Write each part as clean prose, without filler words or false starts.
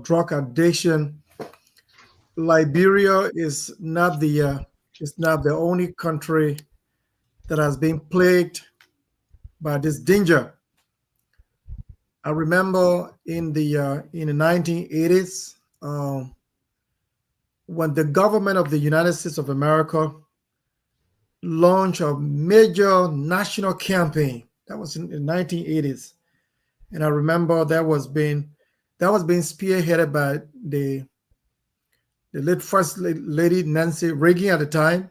drug addiction, Liberia is not the only country that has been plagued by this danger. I remember in the 1980s, when the government of the United States of America launched a major national campaign. That was in the 1980s, and I remember that was being spearheaded by the late First Lady Nancy Reagan at the time,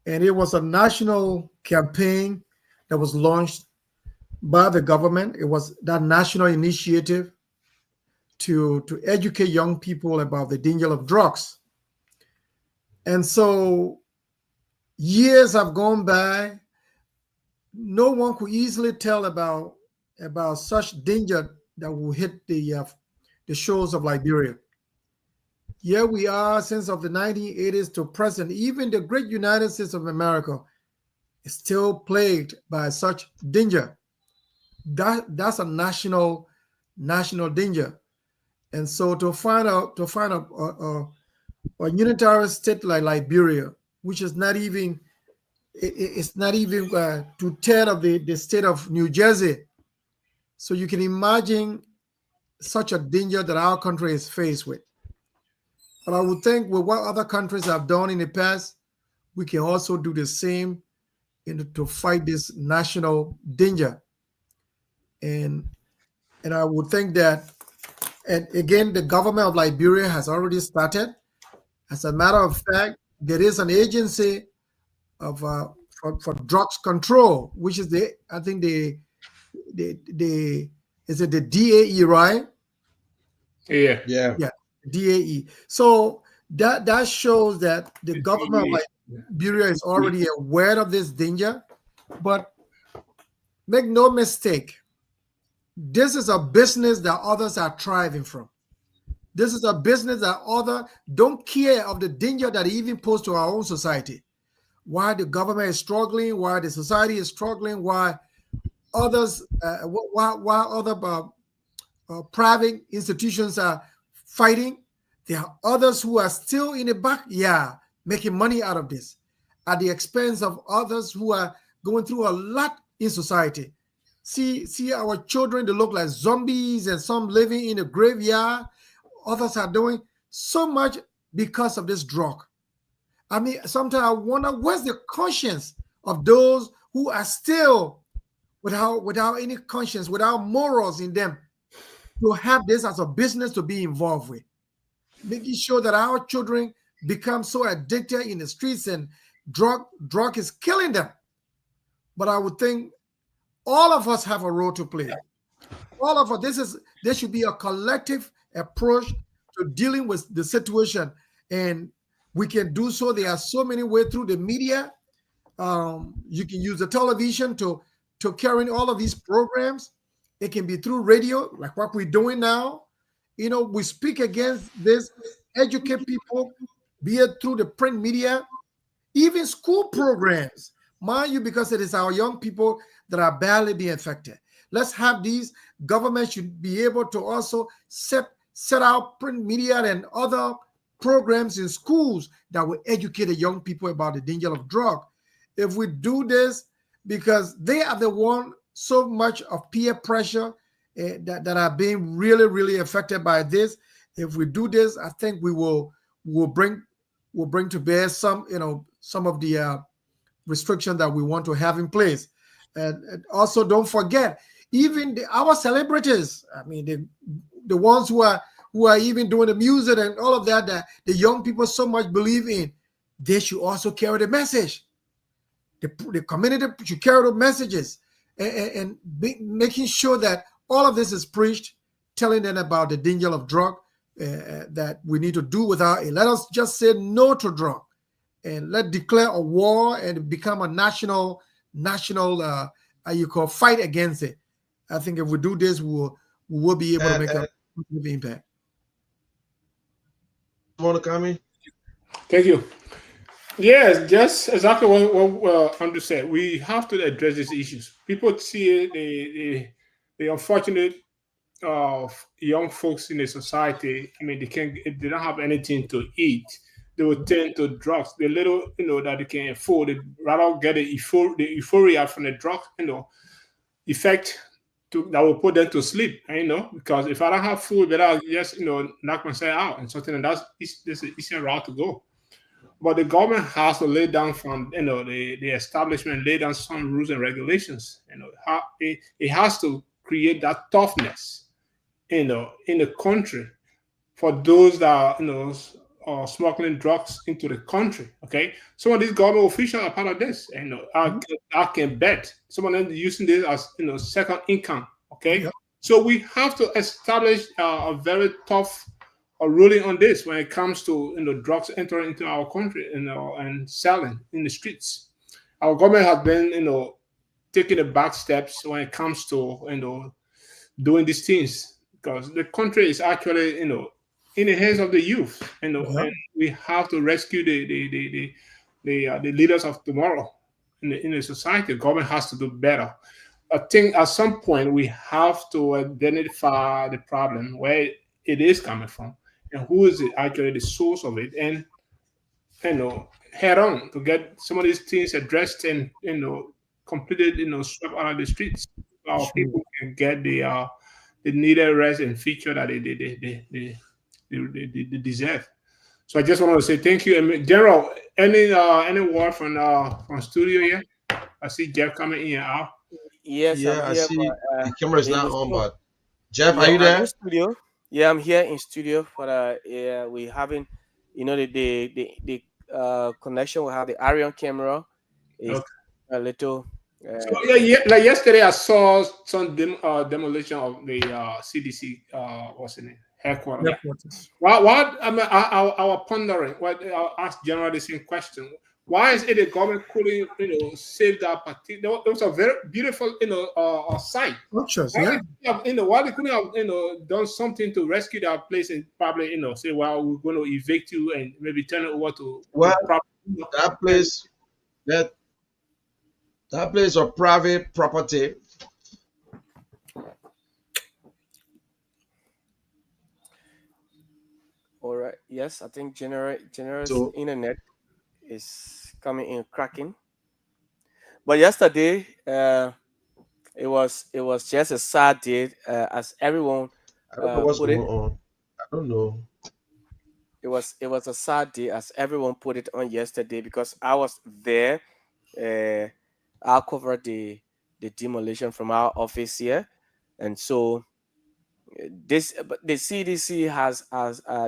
and it was a national campaign that was launched by the government. It was that national initiative to educate young people about the danger of drugs. And so years have gone by. No one could easily tell about such danger that will hit the shores of Liberia. Here we are since of the 1980s to present. Even the great United States of America is still plagued by such danger. That's a national danger. And so a unitary state like Liberia, which is not even it's not even two-thirds of the state of New Jersey. So you can imagine such a danger that our country is faced with. But I would think with what other countries have done in the past, we can also do the same to fight this national danger. And I would think that, and again, the government of Liberia has already started. As a matter of fact, there is an agency of for drugs control, which is I think the is it the DAE, right? Yeah. Yeah, DAE. So that shows that the government of Liberia is already aware of this danger. But make no mistake, this is a business that others are thriving from. This is a business that others don't care of the danger that it even poses to our own society. Why the government is struggling, why the society is struggling, why others, why other private institutions are fighting. There are others who are still in the backyard making money out of this at the expense of others who are going through a lot in society. See our children, they look like zombies, and some living in a graveyard. Others are doing so much because of this drug. I mean, sometimes I wonder what's the conscience of those who are still without any conscience, without morals in them, to have this as a business to be involved with. Making sure that our children become so addicted in the streets, and drug is killing them. But I would think all of us have a role to play. All of us, there should be a collective approach to dealing with the situation, and we can do so. There are so many ways through the media. You can use the television to carry all of these programs. It can be through radio, like what we're doing now. You know, we speak against this, educate people, be it through the print media, even school programs. Mind you, because it is our young people that are badly being affected. Let's have these. Government should be able to also set out print media and other programs in schools that will educate the young people about the danger of drug. If we do this, because they are the one so much of peer pressure that are being really, really affected by this. If we do this, I think we will bring to bear some of the restrictions that we want to have in place. And also, don't forget, even our celebrities. I mean, the ones who are even doing the music and all of that the young people so much believe in, they should also carry the message. The community should carry the messages and making sure that all of this is preached, telling them about the danger of drug, that we need to do without it. Let us just say no to drug, and let declare a war and become a national fight against it. I think if we do this, we will be able to make a positive impact. Want to comment? Thank you. Yes, just exactly what Andrew said. We have to address these issues. People see the unfortunate young folks in the society, I mean, they can if they don't have anything to eat, they will turn to drugs. The little, that they can afford, they rather get the euphoria from the drug, effect that will put them to sleep. Because if I don't have food, then I'll just, knock myself out and something, and this is an easier route to go. But the government has to lay down from the establishment lay down some rules and regulations. It has to create that toughness in the country for those that are smuggling drugs into the country. Okay, some of these government officials are part of this. I can bet some of them using this as second income. Okay, Yeah, so we have to establish a very tough ruling on this when it comes to drugs entering into our country, and selling in the streets. Our government has been taking the back steps when it comes to doing these things, because the country is actually in the hands of the youth, yeah, and we have to rescue the leaders of tomorrow in the society. The government has to do better. I think at some point we have to identify the problem, where it is coming from, and who is it actually the source of it, and head on to get some of these things addressed and completed, swept out of the streets. So our sure. people can get the needed rest and feature that they deserve. So I just wanted to say thank you. And General, any word from studio here? I see Jeff coming in and out. Yes, I'm Yeah, I here, see but the camera is in not the on, show. but Jeff, are Yeah, you I'm in there? studio. Yeah, I'm here in studio for the. Yeah, we having, the connection. We have the Arion camera is Okay. a little. So Uh, yeah, like yesterday, I saw some demolition of the CDC. What's the name? Headquarters. Headquarters. What I mean, I was pondering. What I'll ask General the same question. Why is it the government couldn't, save that particular? It was a very beautiful, site. Structures, Why yeah. they couldn't have, why they couldn't have, done something to rescue that place and probably, say, well, we're going to evict you and maybe turn it over to Well, property. that And place that that place of private property. all right. Yes, I think generous So internet is coming in cracking. But yesterday, it was just a sad day, as everyone I don't know what's put it. going on. I don't know. It was a sad day, as everyone put it on yesterday, because I was there. Uh, I covered the demolition from our office here, and so but the CDC has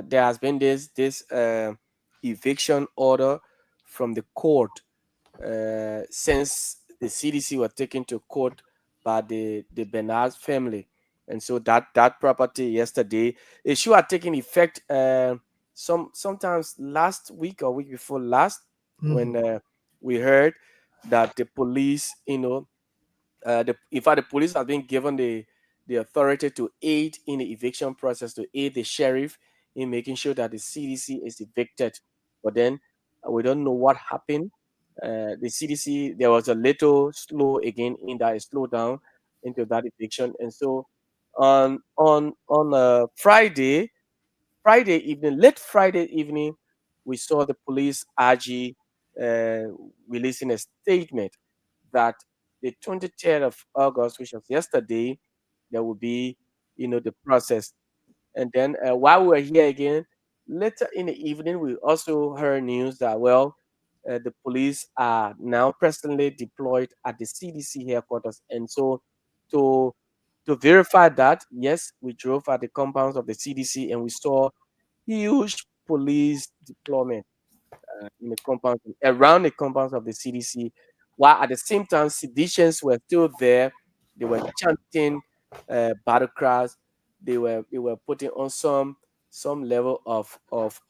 there has been this eviction order from the court, since the CDC were taken to court by the Bernard family, and so that property yesterday, it should have taken effect, sometimes last week or week before last, Mhm. when we heard that the police, in fact, the police have been given the authority to aid in the eviction process, to aid the sheriff in making sure that the CDC is evicted. But then, we don't know what happened. The CDC, there was a little slow again in that, it slowed down into that eviction, and so on Friday evening, late Friday evening, we saw the police RG uh, releasing a statement that the 23rd of August, which was yesterday, there will be, the process. And then, while we were here again, later in the evening, we also heard news that, well, the police are now presently deployed at the CDC headquarters. And so, to to verify that, yes, we drove at the compounds of the CDC, and we saw huge police deployment, in the compounds, around the compounds of the CDC, while at the same time seditionists were still there. They were chanting battle cries. They were putting on some level of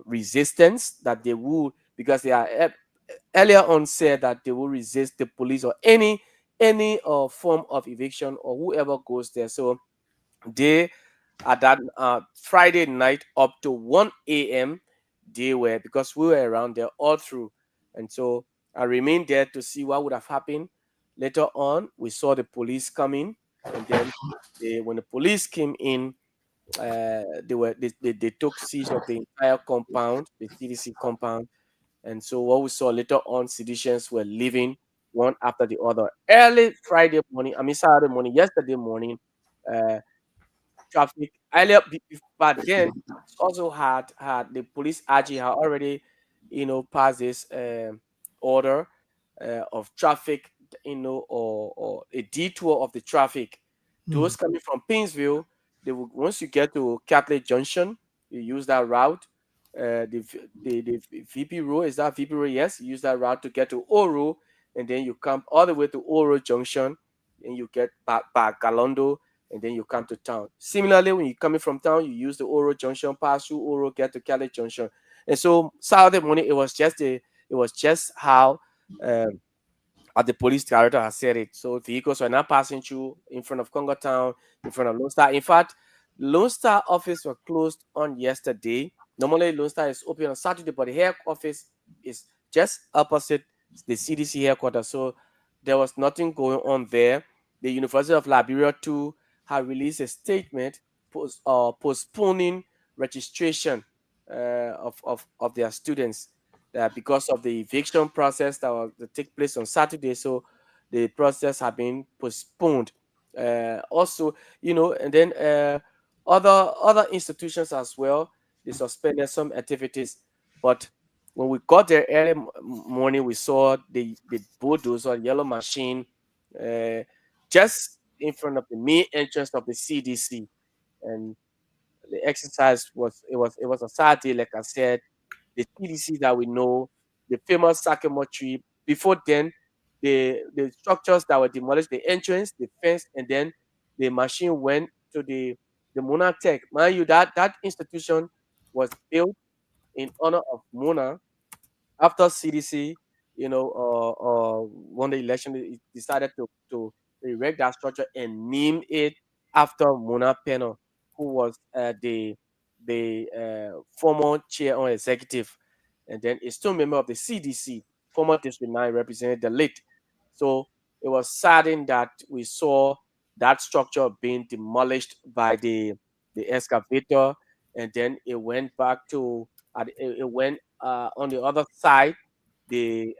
resistance, that they would, because they are earlier on said that they will resist the police or any form of eviction, or whoever goes there. So they, at that Friday night up to 1 a.m., they were, because we were around there all through. And so I remained there to see what would have happened. Later on, we saw the police coming. And then when the police came in, they took siege of the entire compound, the CDC compound. And so what we saw later on, seditions were leaving one after the other. Early Friday morning, I mean Saturday morning, yesterday morning, uh, traffic earlier, but then also had the police RG had already, passed this order of traffic, or a detour of the traffic. Hmm. Those coming from Painesville, they will, once you get to Catholic Junction, you use that route. The VP Road, is that VP Road? Yes, you use that route to get to Oro, and then you come all the way to Oro Junction, and you get back Galondo, and then you come to town. Similarly, when you're coming from town, you use the Oro Junction, pass through Oro, get to Catholic Junction. And so Saturday morning, it was just how the police director has said it. So vehicles were not passing through in front of Congo Town, in front of Lone Star. In fact, Lone Star office were closed on yesterday. Normally, Lone Star is open on Saturday, but the head office is just opposite the CDC headquarters. So there was nothing going on there. The University of Liberia too had released a statement postponing registration of their students, because of the eviction process that take place on Saturday. So the process have been postponed. Also, and then other institutions as well, they suspended some activities. But when we got there early morning, we saw the bulldozer yellow machine uh, just in front of the main entrance of the CDC, and the exercise was a Saturday, like I said. The TDC that we know, the famous Sycamore tree. Before then, the structures that were demolished, the entrance, the fence, and then the machine went to the Mona Tech. Mind you, that institution was built in honor of Mona. After CDC, won the election, it decided to erect that structure and name it after Mona Penno, who was the former chair or executive, and then is still a member of the CDC, former District 9 represented the late. So it was saddened that we saw that structure being demolished by the excavator, and then it went back to it went on the other side, the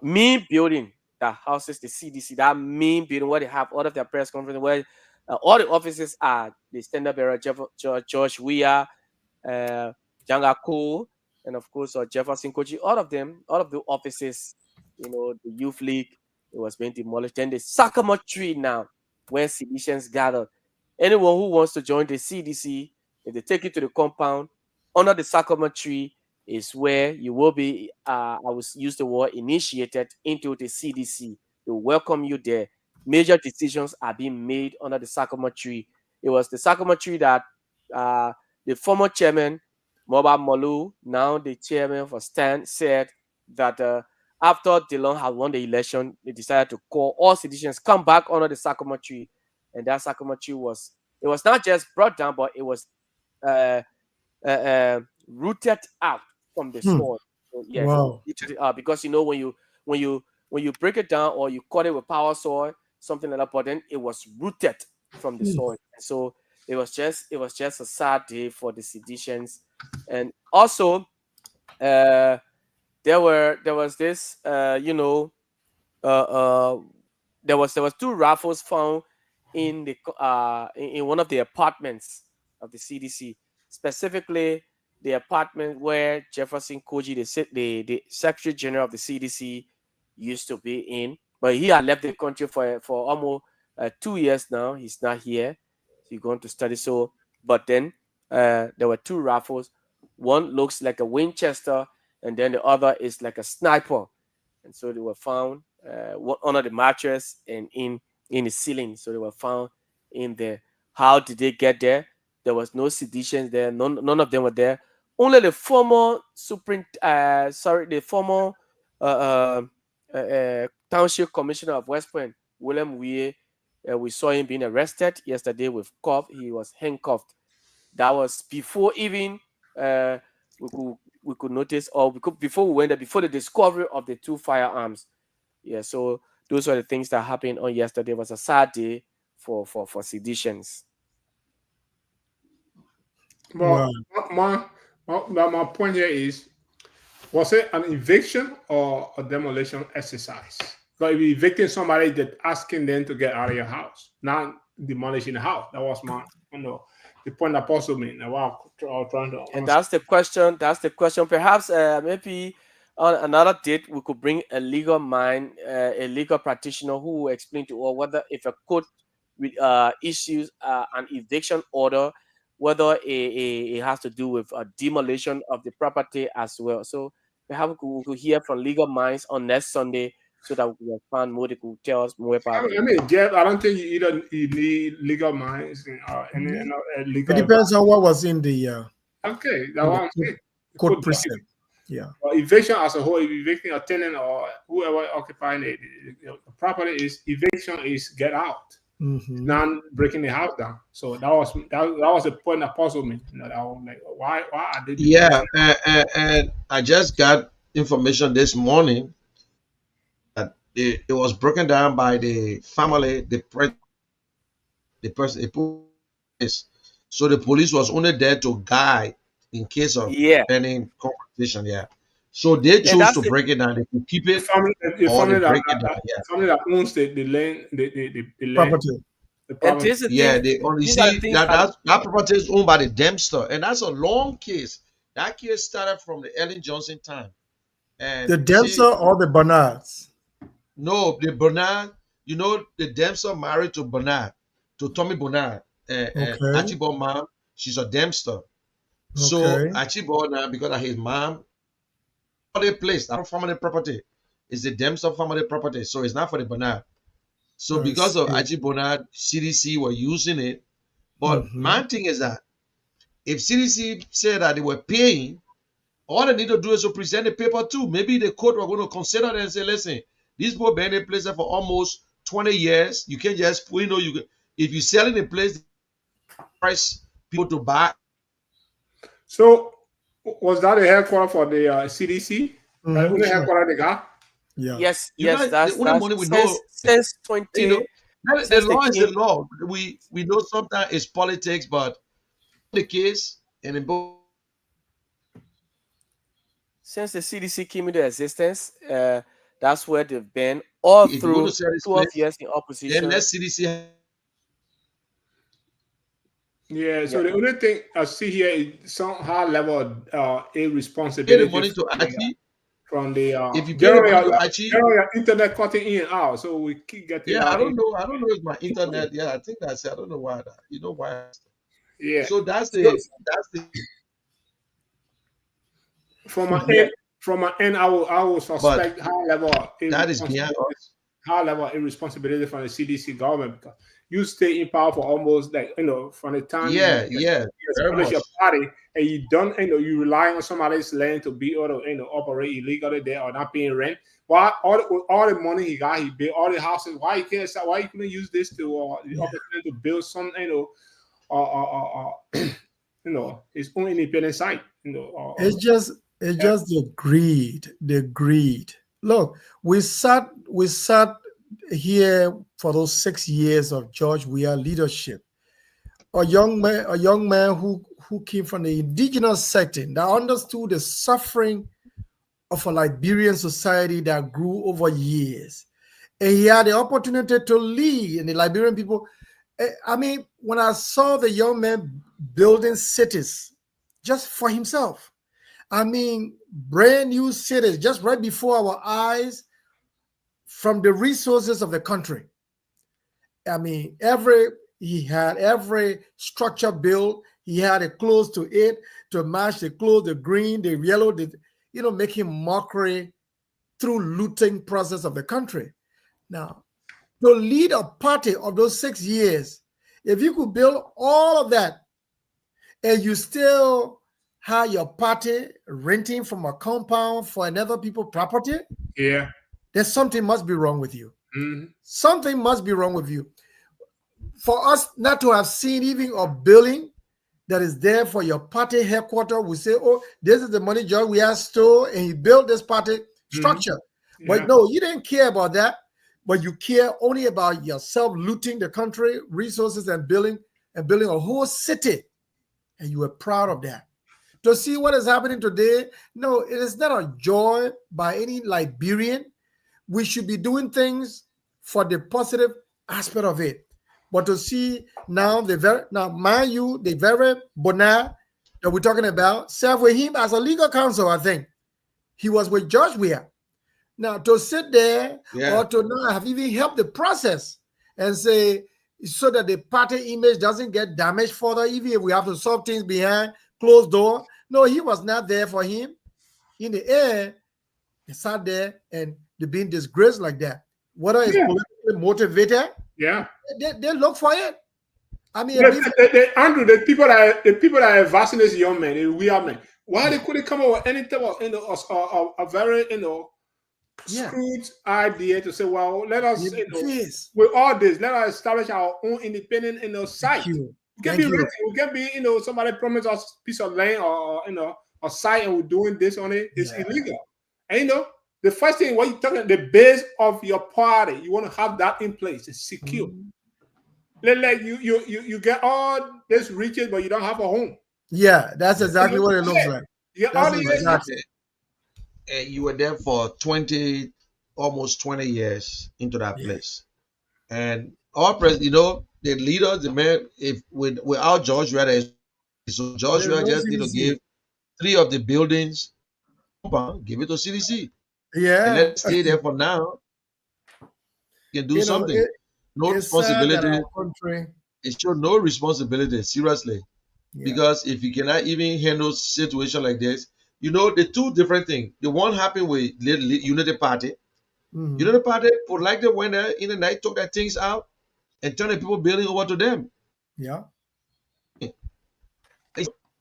main building that houses the CDC, that main building where they have all of their press conference, where all the offices are, the standard bearer George Weah, uh, Jangaku, and of course Jefferson Koji, all of them, all of the offices, the youth league, it was being demolished. Then the Sycamore tree now, where citizens gather. Anyone who wants to join the CDC, if they take you to the compound under the Sycamore tree, is where you will be. I will use the word initiated into the CDC. They will welcome you there. Major decisions are being made under the Sycamore tree. It was the Sycamore tree that uh, the former chairman, Moba Molu, now the chairman for Stan, said that after Dillon had won the election, they decided to call all citizens come back under the Sycamore tree. And that Sycamore tree was not just brought down, but it was uh, rooted out from the Hmm. soil. So, yeah, Wow. rooted out, because when you when you break it down or you cut it with power soil, something like that, but then it was rooted from the Hmm. soil. And so it was just a sad day for the seditions. And also there was this uh, uh, there was two rifles found in one of the apartments of the CDC, specifically the apartment where Jefferson Koji, the Secretary General of the CDC, used to be in. But he had left the country for almost 2 years now. He's not here. He's going to study. So, but then there were two rifles. One looks like a Winchester, and then the other is like a sniper. And so they were found under the mattress and in the ceiling. So they were found in there. How did they get there? There was no seditions there. None of them were there. Only the former the former uh, township commissioner of West Point, William Weir, we saw him being arrested yesterday with cuff. He was handcuffed. That was before even uh, we could notice, or before we went there, before the discovery of the two firearms. Yeah, so those are the things that happened on yesterday. It was a sad day for seditions. Well, Wow. my point here is, was it an eviction or a demolition exercise? So if you're evicting somebody, that asking them to get out of your house, not demolishing the house. That was my, the point that Apostle made. Now, I was trying to And answer. that's the question. That's the question. Perhaps maybe on another date we could bring a legal mind, a legal practitioner who will explain to us whether if a court with issues an eviction order, whether it has to do with a demolition of the property as well. So perhaps we could hear from legal minds on next Sunday so that we can find more. They could tell us more about it. I mean, Jeff, I don't think you need legal minds or any It legal. depends on what was in the Okay, that's what I'm saying. court precept. Yeah. Eviction as a whole, if evicting a tenant or whoever occupying the property, is eviction is get out, not breaking the house down. So that was the point that puzzled me. That I was like, why are they doing Yeah, and I just got information this morning that it was broken down by the family, the person, the police. So the police was only there to guide in case of Yeah, any confrontation. Yeah. So they yeah, chose that's to it. break it down. They could keep it the or they family break it down. Yeah. family that owns the land, the land, Property. the And property. this is the Yeah, thing. they only These are the see things that property is owned by the Dempster, and that's a long case. That case started from the Ellen Johnson time, and The you see, Dempster or the Bernards? no, the Bernard, the Dempster married to Bernard, to Tommy Bernard, and Okay. Archibald mom, she's a Dempster. So Okay. Archibald now, because of his mom, family place, that family property, is the Dempster family property, so it's not for the Bernard. So I because of see. Archibald Bernard, CDC were using it, but Mm-hmm. my thing is that if CDC said that they were paying, all they need to do is to present the paper too. Maybe the court were going to consider it and say, listen, these people been in a place for almost 20 years. You can't just, if you're selling a place, price people to buy. So was that the headquarters for the CDC? Only Sure. headquarters they got? Yeah. yes, You yes, guys, the only that's money we know, since you know, 20 the since they law is the came law. We know sometimes it's politics, but the case and in both. since the CDC came into existence, that's where they've been all If you're going to through sell this 12 place, years in then opposition. let CDC. Yeah, so Yeah. the only thing I see here is some high level Pay the irresponsibility money to Archie. from the If you pay the generally money to Archie, internet cutting in and out, so we keep getting yeah, I that don't in. know. I don't know if my internet. Yeah, I think that's it. I don't know why. You know why? Yeah, So So, that's the. from my yeah, end, I will But suspect high level that is beyond us. irresponsibility from the CDC government, because you stay in power for almost, like, from the time Yeah, you yeah, very establish much. your party, and you don't, you rely on somebody's land to be able to, operate illegally there or not paying rent. Why all the money he got, he built all the houses. Why you can't? Why you couldn't use this to the opportunity to build some, his own independent site, It's just the greed. The greed. Look, we sat here for those 6 years of George Weah leadership. A young man who came from the indigenous setting that understood the suffering of a Liberian society that grew over years. And he had the opportunity to lead, and the Liberian people. I mean, when I saw the young man building cities just for himself, I mean, brand new cities just right before our eyes from the resources of the country. I mean, he had every structure built. He had it close to it to match the clothes, the green, the yellow, making mockery through looting process of the country. Now, to lead a party of those 6 years, if you could build all of that and you still have your party renting from a compound for another people's property, yeah. then something must be wrong with you. Mm-hmm. Something must be wrong with you. For us not to have seen even a building that is there for your party headquarters, we say, oh, this is the money George Weah stole and he built this party structure. Mm-hmm. But no, you didn't care about that. but you care only about yourself, looting the country, resources, and building a whole city, and you were proud of that. To see what is happening today, no, it is not a joy by any Liberian. We should be doing things for the positive aspect of it. But to see now mind you, the very Bonar that we're talking about served with him as a legal counsel, I think. He was with Judge Weir. Now, to sit there or to not have even helped the process and say, so that the party image doesn't get damaged further, even if we have to solve things behind closed door. No, he was not there for him. In the air, he sat there and they're being disgraced like that. Whether it's politically motivated, they look for it. I mean, Andrew, the people that are advancing this young man, we are men. Why they couldn't come up with any type of a very screwed idea to say, well, let us with all this, let us establish our own independent site. We can be renting. We can be somebody promised us a piece of land or a site and we're doing this on it. It's illegal. And the first thing what you're talking, the base of your party, you want to have that in place. It's secure. Like you get all this riches, but you don't have a home. Yeah, that's exactly what it looks like. And you were there for almost 20 years into that place. And our president, the leaders, the man, if without George Weir, so George Weir just need to give 3 of the buildings, give it to CDC. Yeah. And let's stay there for now. You can do something. No responsibility. It showed no responsibility, seriously. Because if you cannot even handle a situation like this, the 2 different things. The one happened with Unity Party. Unity Party, for like they went there in the night, took their things out, and turned the people building over to them. Yeah.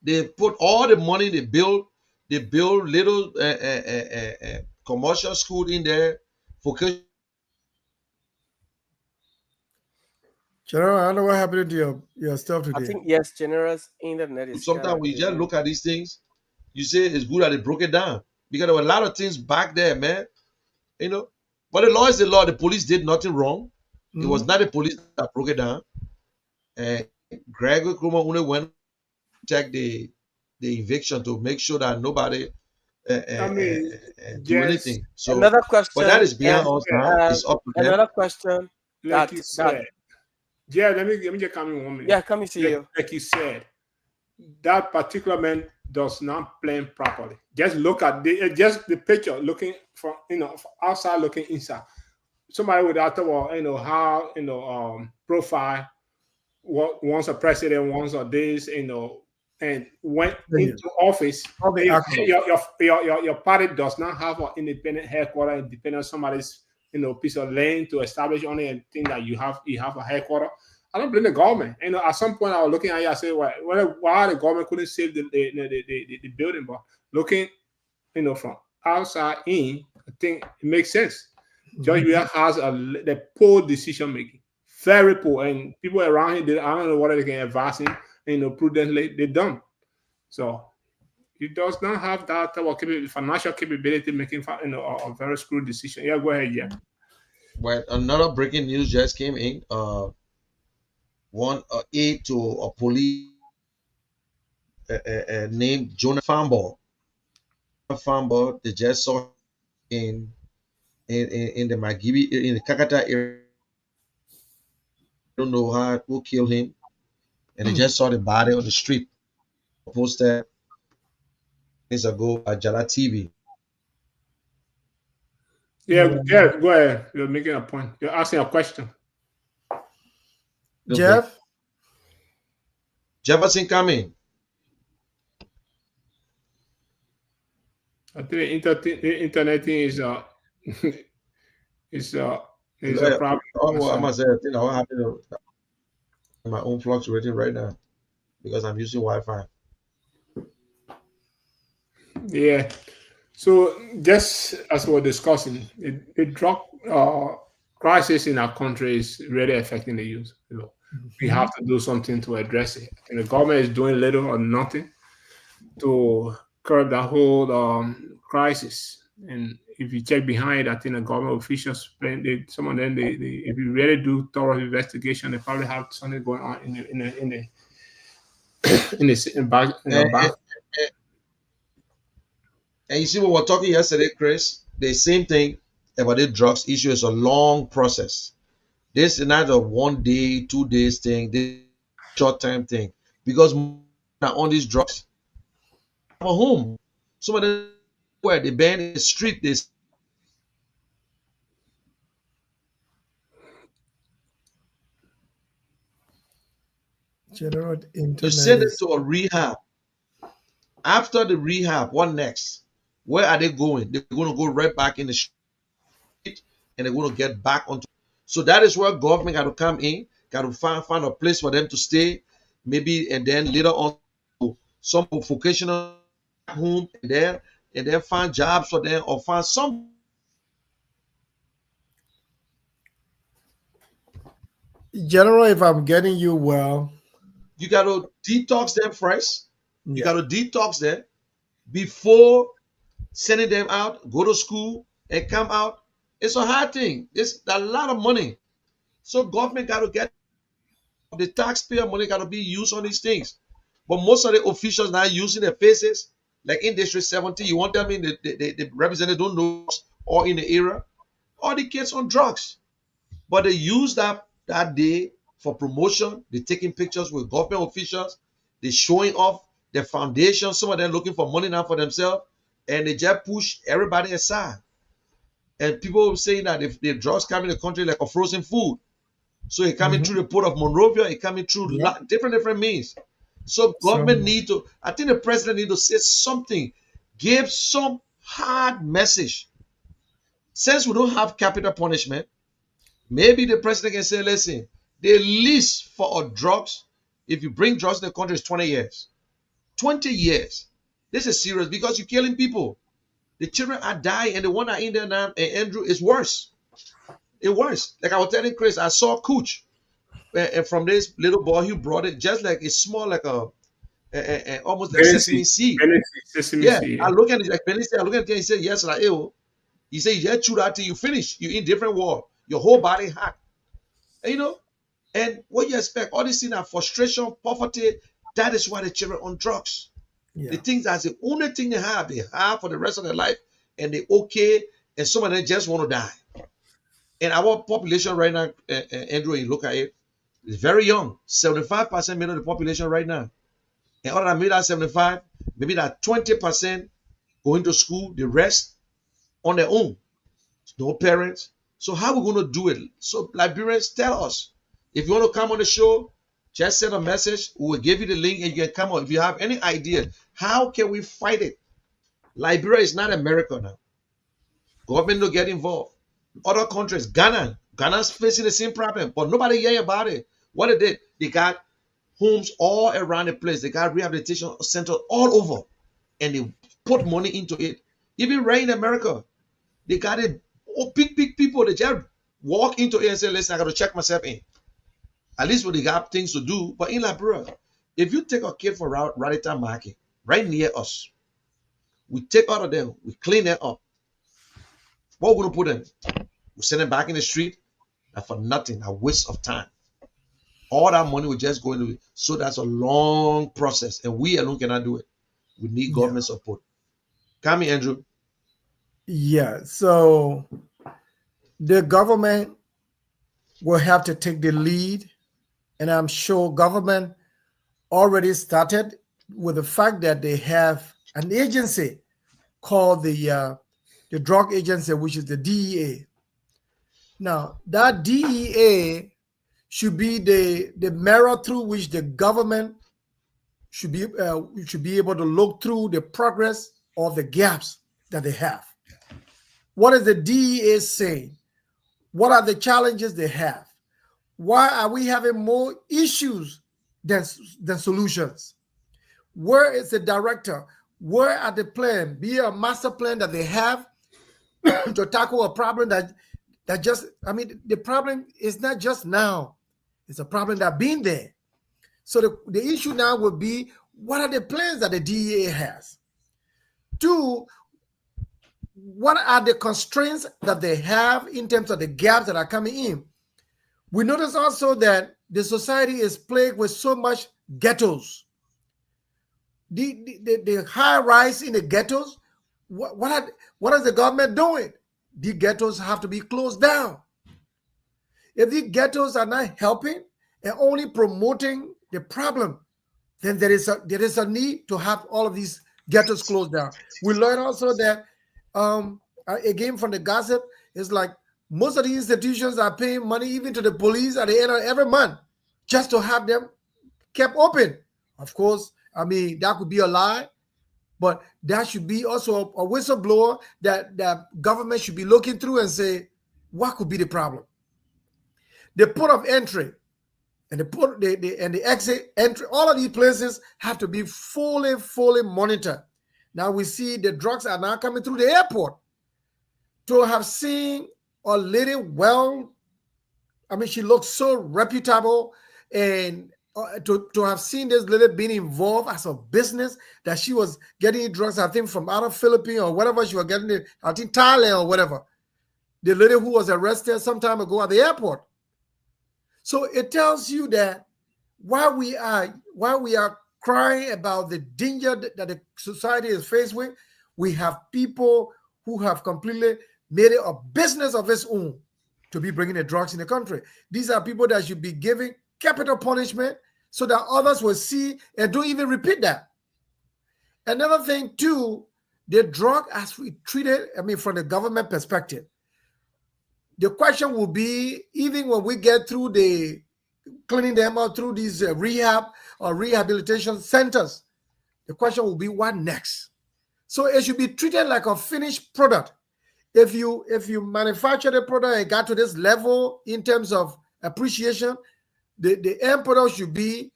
They put all the money they build little commercial school in there. General, I don't know what happened to your stuff today. I think yes, General's internet is. Sometimes when you just look at these things, you say it's good that they broke it down because there were a lot of things back there, man. But the law is the law. The police did nothing wrong. It was not the police that broke it down. And Gregory Krumah only went to check the eviction to make sure that nobody do anything. So another question, but that is beyond us now. It's up to them. Another question. Like you said, let me just come in 1 minute. Yeah, come and see you. Like you said, that particular man does not plan properly. Just look at the picture, looking from outside, looking inside. Somebody would have to, how profile once a president, once or this, and went into office. Your party does not have an independent headquarters, depending on somebody's piece of land to establish on it and think that you have a headquarters. I don't blame the government. At some point I was looking at it, I said, why the government couldn't save the building? But looking, from outside in, I think it makes sense. Judge Weir has the poor decision making, very poor, and people around him, I don't know whether they can advise him, prudently, they don't. So he does not have that type of financial capability making a very screwed decision. Yeah, go ahead. Yeah. Well, another breaking news just came in. One aide to a police named Jonah Fambo. They just saw in the Magibi, in the Kakata area. I don't know who killed him, and they just saw the body on the street. Posted days ago at Jala TV. Yeah, go ahead. You're making a point. You're asking a question. Jeff? Jefferson coming. I think the internet thing is is a problem. I must say, I think I have my own fluctuating right now because I'm using Wi-Fi. Yeah. So just as we're discussing, the drug crisis in our country is really affecting the youth. We have to do something to address it. And the government is doing little or nothing to curb that whole crisis. And if you check behind, I think the government officials plan. Some of them, if you really do thorough investigation, they probably have something going on in back, And, back. and you see what we were talking yesterday, Chris? The same thing about the drugs issue is a long process. This is not a 1 day, 2 days thing. This short time thing because are on these drugs at home. Some of them where they ban in the street, they General you internet send them is to a rehab. After the rehab, what next? Where are they going? They're going to go right back in the street and they're going to get back onto. So that is where government got to come in, got to find a place for them to stay, maybe, and then later on some vocational home and then find jobs for them or find some. General. If I'm getting you well, You got to detox them first. You yeah, got to detox them before sending them out, go to school and come out. It's a hard thing. It's a lot of money. So government got to get the taxpayer money got to be used on these things. But most of the officials now using their faces, like in District 70, you want them in the representative don't know or in the area, all the kids on drugs. But they use that day for promotion. They're taking pictures with government officials. They're showing off their foundation. Some of them looking for money now for themselves. And they just push everybody aside. And people saying that if the drugs come in the country like a frozen food. So it coming through the port of Monrovia, it coming through yeah. different means. So government need to, I think the president need to say something, give some hard message. Since we don't have capital punishment, maybe the president can say, listen, the least for drugs, if you bring drugs in the country is 20 years. 20 years. This is serious because you're killing people. The children are dying, and the one that in there now, Andrew, is worse. It's worse. Like I was telling Chris, I saw Cooch, and from this little boy, he brought it just like it's small, like almost like sesame seed. Sesame Yeah, seed. I look at it like I look at it. He said, "Yes, like ew." He said, "You just chew that till you finish. You in different world. Your whole body hot, and, And what you expect? All these things are frustration, poverty. That is why the children on drugs. Yeah. The things that's the only thing they have for the rest of their life, and they okay, and some of them just want to die. And our population right now, Andrew, you look at it, it's very young. 75% of the population right now. And other than maybe that 75, maybe that 20% going to school, the rest on their own. No parents. So how we going to do it? So Liberians, tell us. If you want to come on the show, just send a message. We will give you the link and you can come on. If you have any idea, how can we fight it? Liberia is not America now. Government don't get involved. Other countries, Ghana's facing the same problem, but nobody hear about it. What they did, they got homes all around the place. They got rehabilitation centers all over, and they put money into it. Even right in America, they got it. Oh, big people. They just walk into it and say, "Listen, I got to check myself in." At least when they got things to do. But in Liberia, if you take a kid for Radita Market, right near us, we take out of them, we clean them up. What we're going to put them? We send them back in the street, and for nothing, a waste of time. All that money will just go into it. So that's a long process, and we alone cannot do it. We need government support. Come here, Andrew. Yeah. So the government will have to take the lead, and I'm sure government already started with the fact that they have an agency called the drug agency, which is the DEA. Now, that DEA should be the mirror through which the government should be able to look through the progress or the gaps that they have. What is the DEA saying? What are the challenges they have? Why are we having more issues than solutions? Where is the director? Where are the plan? Be a master plan that they have to tackle a problem that just, the problem is not just now. It's a problem that been there. So the issue now would be, what are the plans that the DEA has? Two, what are the constraints that they have in terms of the gaps that are coming in? We notice also that the society is plagued with so much ghettos. The high rise in the ghettos, what is the government doing? The ghettos have to be closed down. If the ghettos are not helping and only promoting the problem, then there is a need to have all of these ghettos closed down. We learn also that, again from the gossip, it's like most of the institutions are paying money even to the police at the end of every month just to have them kept open. Of course, I mean, that could be a lie, but that should be also a whistleblower that government should be looking through and say, what could be the problem? The port of entry and the exit entry, all of these places have to be fully monitored. Now we see the drugs are now coming through the airport. To have seen a lady, she looks so reputable, and to have seen this lady being involved as a business, that she was getting drugs, I think from out of Philippines or whatever she was getting it, I think Thailand or whatever. The lady who was arrested some time ago at the airport. So it tells you that while we are crying about the danger that the society is faced with, we have people who have completely made it a business of its own to be bringing the drugs in the country. These are people that should be giving capital punishment so that others will see and don't even repeat that. Another thing too, the drug as we treat it, from the government perspective, the question will be, even when we get through the cleaning them out through these rehab or rehabilitation centers, the question will be, what next? So it should be treated like a finished product. If you manufacture the product and got to this level in terms of appreciation, the end product should be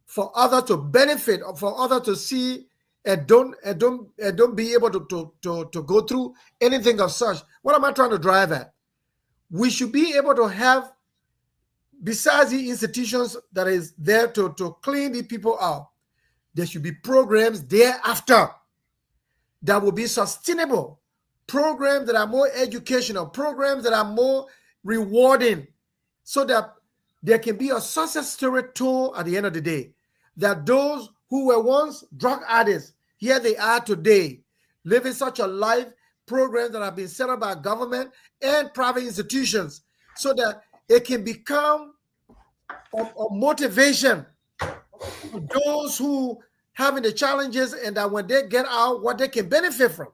for others to benefit, or for others to see and don't be able to go through anything of such. What am I trying to drive at? We should be able to have, besides the institutions that is there to clean the people out, there should be programs thereafter that will be sustainable, programs that are more educational, programs that are more rewarding, so that there can be a success story told at the end of the day, that those who were once drug addicts, here they are today, living such a life, programs that have been set up by government and private institutions, so that it can become a motivation for those who having the challenges, and that when they get out, what they can benefit from.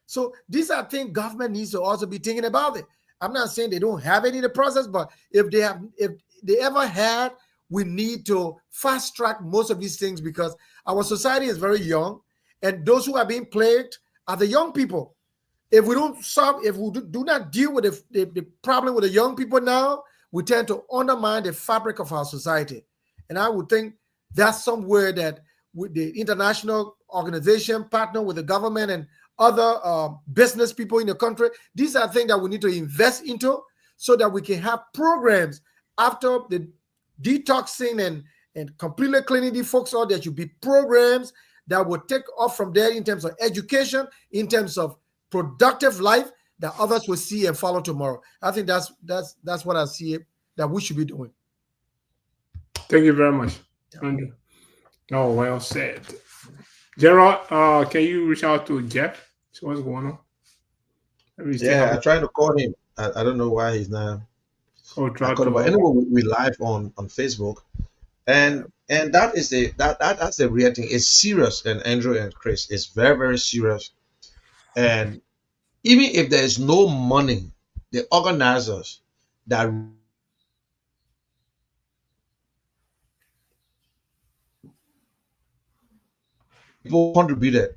So these are things government needs to also be thinking about it. I'm not saying they don't have any in the process, but if they ever had, we need to fast track most of these things, because our society is very young, and those who are being plagued are the young people. If we do not deal with the problem with the young people now, we tend to undermine the fabric of our society. And I would think that's somewhere that with the international organization partner with the government and other business people in the country, these are things that we need to invest into, so that we can have programs after the detoxing and completely cleaning the folks out. There should be programs that will take off from there in terms of education, in terms of productive life, that others will see and follow tomorrow. I think that's what I see that we should be doing. Thank you very much, Andrew. Oh, well said. Gerald, can you reach out to Jeff? So what's going on? Yeah, I tried to call him. I don't know why he's not. But anyway, we live on Facebook, and that's the real thing. It's serious, and Andrew and Chris, it's very, very serious. And even if there is no money, the organizers that people contributed,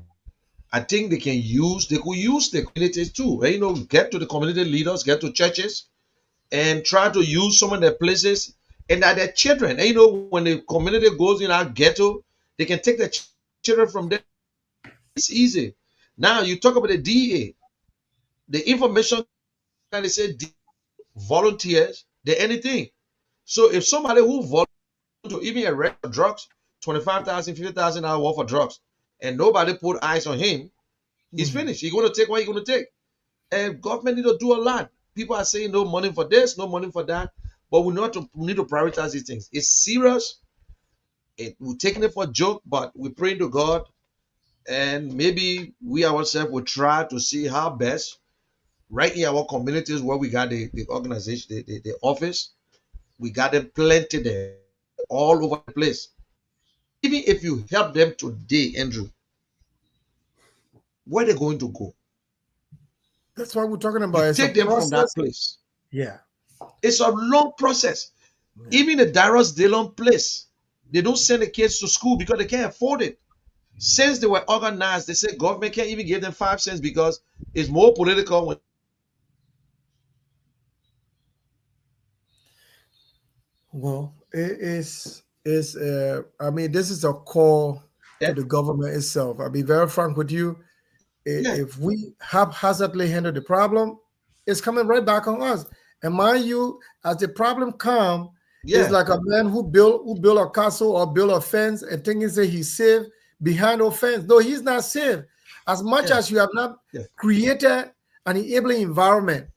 I think they could use the communities too. Get to the community leaders, get to churches, and try to use some of their places, and that their children. And when the community goes in our ghetto, they can take their children from there. It's easy. Now you talk about the DA, the information that they say volunteers, they're anything. So if somebody who volunteers to even arrest drugs, $25,000, $50,000 worth of drugs, and nobody put eyes on him, He's finished. He's going to take what he's going to take. And government need to do a lot. People are saying no money for this, no money for that. But we need to prioritize these things. It's serious. We're taking it for a joke, but we're praying to God. And maybe we ourselves will try to see how best, right in our communities where we got the organization, the office, we got them plenty there, all over the place. Even if you help them today, Andrew, where are they going to go? That's what we're talking about. You It's take a them process. from that place. Yeah. It's a long process. Yeah. Even the Darius Dillon place, they don't send the kids to school because they can't afford it. Since they were organized, they said government can't even give them 5 cents because it's more political. Well, it is. I mean, this is a call to the government itself. I'll be very frank with you. If we haphazardly handle the problem, it's coming right back on us. And mind you, as the problem comes, it's like a man who built a castle or built a fence and thinking say he's safe behind a fence. No, he's not safe. As much as you have not created an enabling environment,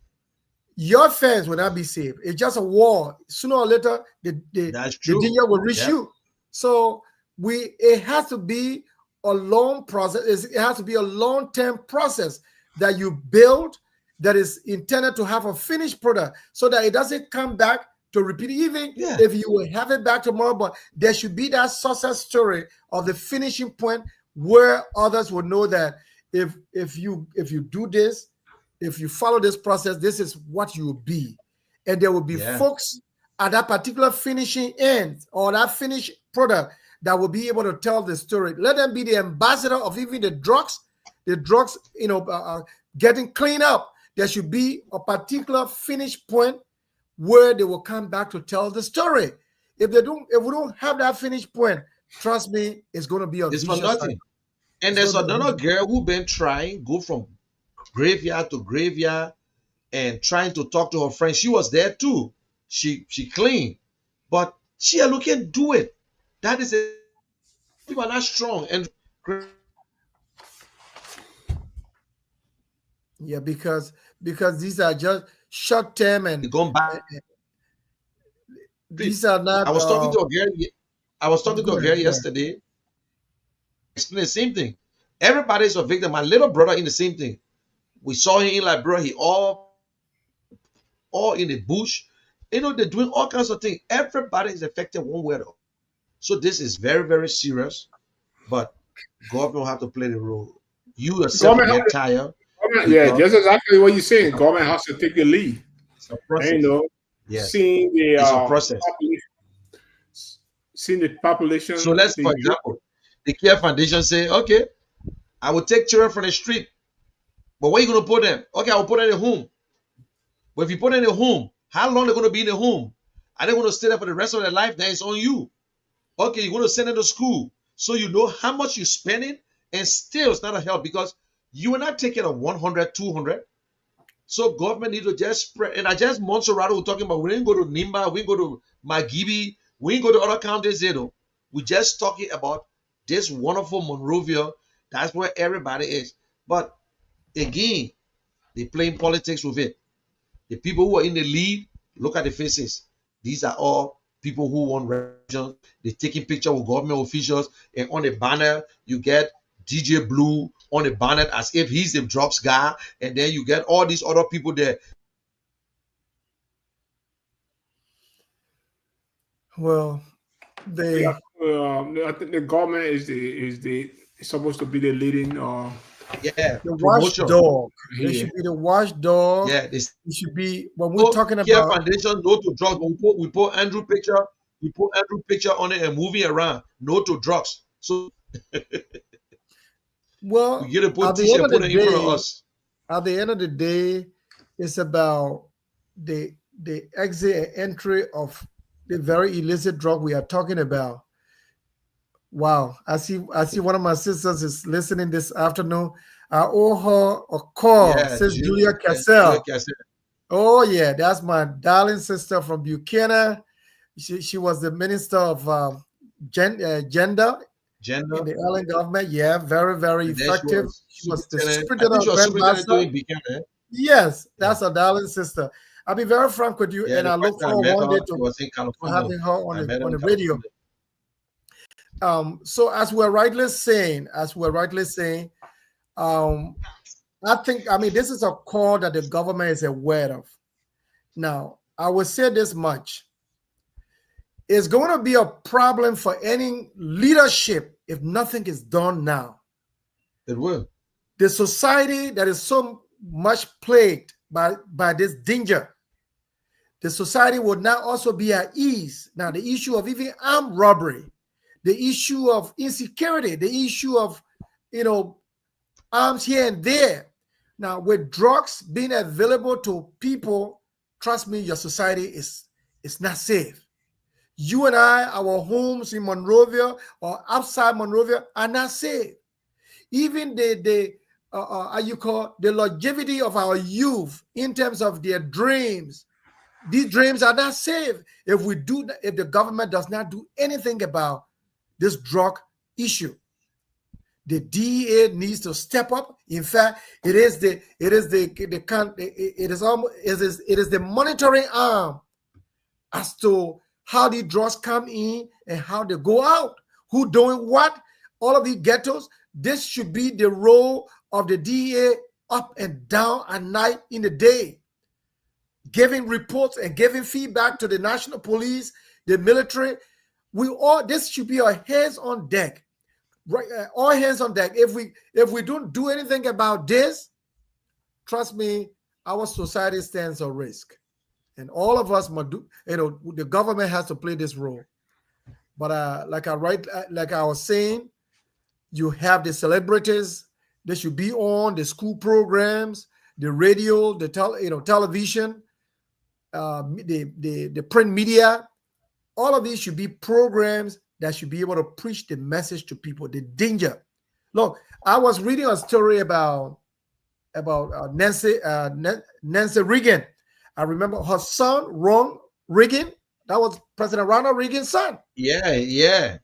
your fence will not be safe. It's just a wall. Sooner or later, the danger will reach you. So it has to be a long process. It has to be a long-term process that you build that is intended to have a finished product so that it doesn't come back to repeat. Even if you will have it back tomorrow, but there should be that success story of the finishing point where others will know that if you do this, if you follow this process, this is what you will be. And there will be folks at that particular finishing end or that finished product that will be able to tell the story. Let them be the ambassador of even the drugs, getting cleaned up. There should be a particular finish point where they will come back to tell the story. If we don't have that finish point, trust me, it's going to be it's for nothing. And there's another girl who been trying, go from graveyard to graveyard and trying to talk to her friends. She was there too. She clean, but she looking do it. That is a people are not strong and because these are just short term and going back. These are not. I was talking to a girl. I was talking to a girl yesterday. Explain the same thing. Everybody's a victim. My little brother in the same thing. We saw him in like, bro, he all in the bush. They're doing all kinds of things. Everybody is affected one way or the other. So this is very, very serious. But government will have to play the role. You yourself get tired. Just exactly what you're saying. Government has to take the lead. It's a process. Seeing the it's a process. Seeing the population. So let's, for example, the Care Foundation say, okay, I will take children from the street. But where are you going to put them? Okay, I will put them in a home. But if you put them in a home, how long are they going to be in the home? Are they going to stay there for the rest of their life? Then it's on you. Okay, you're going to send them to school. So you know how much you're spending, and still it's not a help because you are not taking a 100, 200. So government need to just spread. And I just Montserrat was talking about, we didn't go to Nimba, we didn't go to Magibi, we didn't go to other counties, We just talking about this wonderful Monrovia. That's where everybody is. But again, they playing politics with it. The people who are in the lead, look at the faces. These are all people who want regions. They're taking pictures with government officials, and on the banner, you get DJ Blue on the banner as if he's the drugs guy, and then you get all these other people there. Well, I think the government is supposed to be the leading the watchdog. They should be the watchdog. Yeah, it should be when we're talking about Care Foundation, no to drugs. We put Andrew picture. We put Andrew picture on it and moving around. No to drugs. So well, we get to put T-shirt, put it in front of us. At the end of the day, it's about the exit and entry of the very illicit drug we are talking about. Wow, I see one of my sisters is listening this afternoon. I owe her a call, says Julia Cassell. Oh yeah, that's my darling sister from Buchanan. She was the minister of gender Gender. in the Ellen government. Yeah, very, very And then effective. She was the superintendent. I superintendent think she of was superintendent Grandmaster. doing Buchanan. Yes, that's a darling sister. I'll be very frank with you, Yeah, and the I first look time I forward met one her, day it to was in California. having her I met her on in the radio. California. So as we're rightly saying, I mean, this is a call that the government is aware of. Now, I will say this much. It's going to be a problem for any leadership if nothing is done now. It will. The society that is so much plagued by this danger, the society would now also be at ease. Now, the issue of even armed robbery, the issue of insecurity, the issue of, arms here and there. Now, with drugs being available to people, trust me, your society is not safe. You and I, our homes in Monrovia or outside Monrovia are not safe. Even the longevity of our youth in terms of their dreams, these dreams are not safe if the government does not do anything about this drug issue. The DEA needs to step up. In fact, it is the monitoring arm as to how the drugs come in and how they go out, who doing what, all of these ghettos. This should be the role of the DEA up and down at night in the day, giving reports and giving feedback to the national police, the military. This should be our hands on deck. Right, all hands on deck. If we don't do anything about this, trust me, our society stands a risk, and all of us must do. The government has to play this role. But like I was saying, you have the celebrities. They should be on the school programs, the radio, the television, the print media. All of these should be programs that should be able to preach the message to people, the danger. Look, I was reading a story about Nancy Reagan. I remember her son, Ron Reagan. That was President Ronald Reagan's son. Yeah.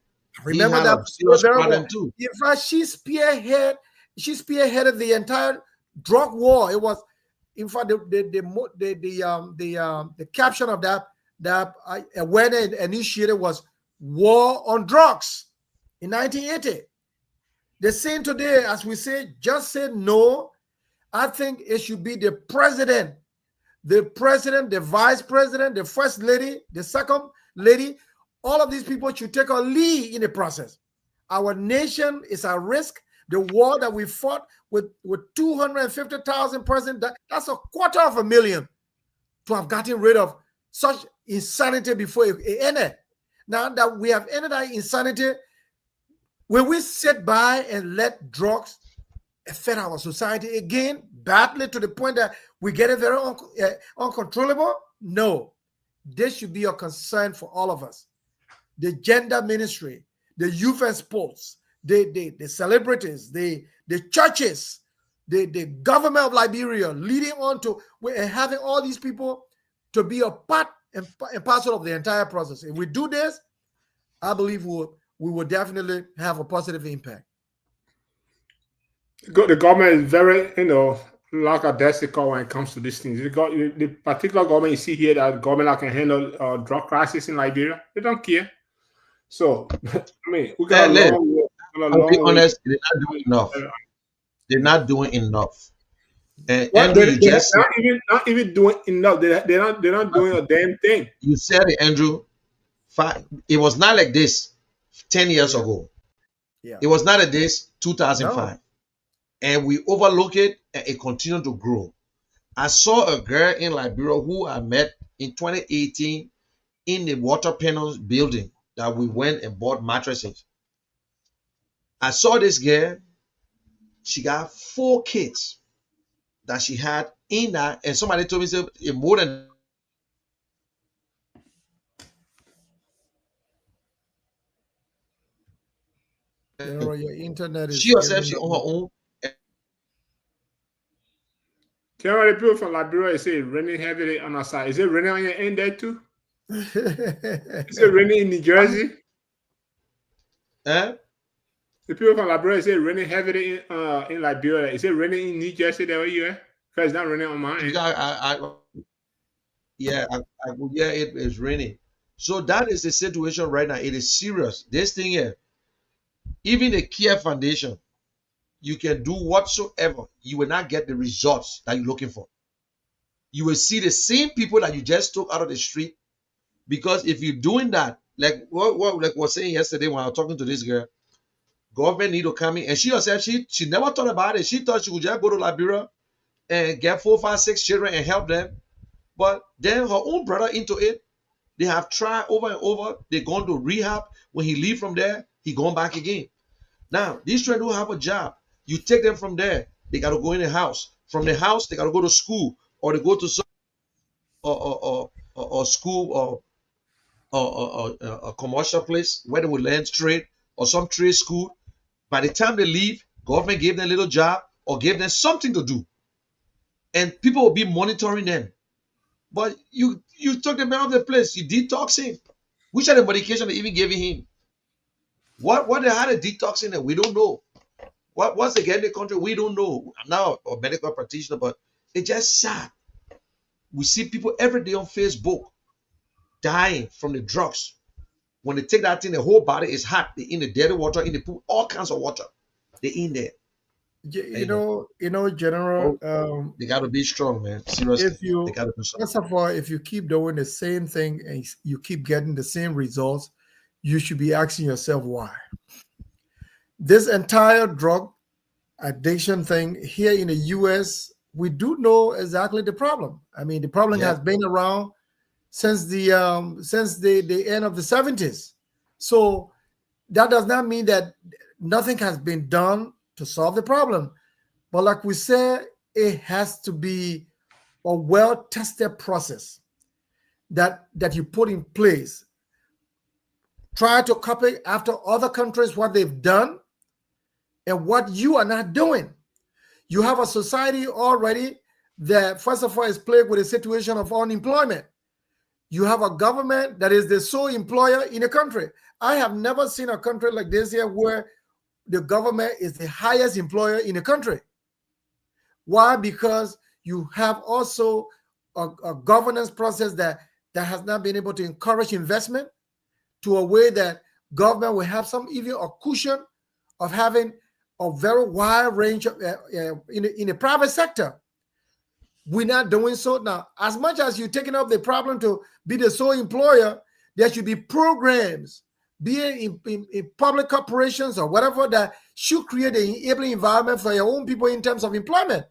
Remember that very well. Too. In fact, she spearheaded the entire drug war. It was, in fact, the caption of that when it initiated was War on Drugs in 1980. The same today, as we say, just say no. I think it should be the president, the vice president, the first lady, the second lady. All of these people should take a lead in the process. Our nation is at risk. The war that we fought with 250,000 persons, that's 250,000 to have gotten rid of such insanity before it ended. Now that we have ended that insanity, will we sit by and let drugs affect our society again badly to the point that we get it very uncontrollable? No. This should be a concern for all of us. The gender ministry, the youth and sports, the celebrities, the churches, the government of Liberia leading on to having all these people to be a part and parcel of the entire process. If we do this, I believe we will definitely have a positive impact. The government is very, lackadaisical when it comes to these things. The particular government you see here, that government that can handle drug crisis in Liberia, they don't care. So, I mean, we got a long way. I'll be honest, they're not doing enough. They're not doing enough. And well, Andrew, they're not even doing enough. They're not doing a damn thing. You said it, Andrew. It was not like this 10 years ago. Yeah. It was not like this 2005. No. And we overlook it, and it continued to grow. I saw a girl in Liberia who I met in 2018 in the water panels building that we went and bought mattresses. I saw this girl. She got 4 kids that she had in that, and somebody told me more than your internet is she herself, she on her own. Can the people from Liberia say raining heavily on our side? Is it raining on your end there too? Is it raining in New Jersey? The people from Liberia say raining heavily in Liberia. Is it raining in New Jersey there where you are? Because it's not raining on my end. Yeah, yeah, it is raining. So that is the situation right now. It is serious. This thing here, even the Care Foundation, you can do whatsoever. You will not get the results that you're looking for. You will see the same people that you just took out of the street. Because if you're doing that, like what like was saying yesterday when I was talking to this girl, government need to come in, and she herself, she never thought about it. She thought she would just go to Liberia and get 4, 5, 6 children and help them. But then her own brother into it. They have tried over and over. They gone to rehab. When he leave from there, he gone back again. Now these children don't have a job. You take them from there, they got to go in the house. From the house, they got to go to school, or they go to some or school or a commercial place where they will learn trade or some trade school. By the time they leave, government gave them a little job or gave them something to do, and people will be monitoring them. But you took them out of the place. You detox him. Which are the medication they even giving him? What they had a detox in it? We don't know. What's the getting the country? We don't know. I'm not a medical practitioner, but it's just sad. We see people every day on Facebook dying from the drugs. When they take that thing, the whole body is hot. They in the dirty water, in the pool, all kinds of water. They in there. You know, General. They got to be strong, man. Seriously, If you they got to do something. first of all, if you keep doing the same thing and you keep getting the same results, you should be asking yourself why. This entire drug addiction thing here in the U.S., we do know exactly the problem. I mean, the problem has been around since the end of the 70s. So that does not mean that nothing has been done to solve the problem. But like we said, it has to be a well-tested process that you put in place. Try to copy after other countries what they've done and what you are not doing. You have a society already that, first of all, is plagued with a situation of unemployment. You have a government that is the sole employer in a country. I have never seen a country like this here where the government is the highest employer in the country. Why? Because you have also a governance process that has not been able to encourage investment to a way that government will have even a cushion of having a very wide range of, in the private sector. We're not doing so now. As much as you're taking up the problem to be the sole employer, there should be programs, be it in public corporations or whatever, that should create an enabling environment for your own people in terms of employment,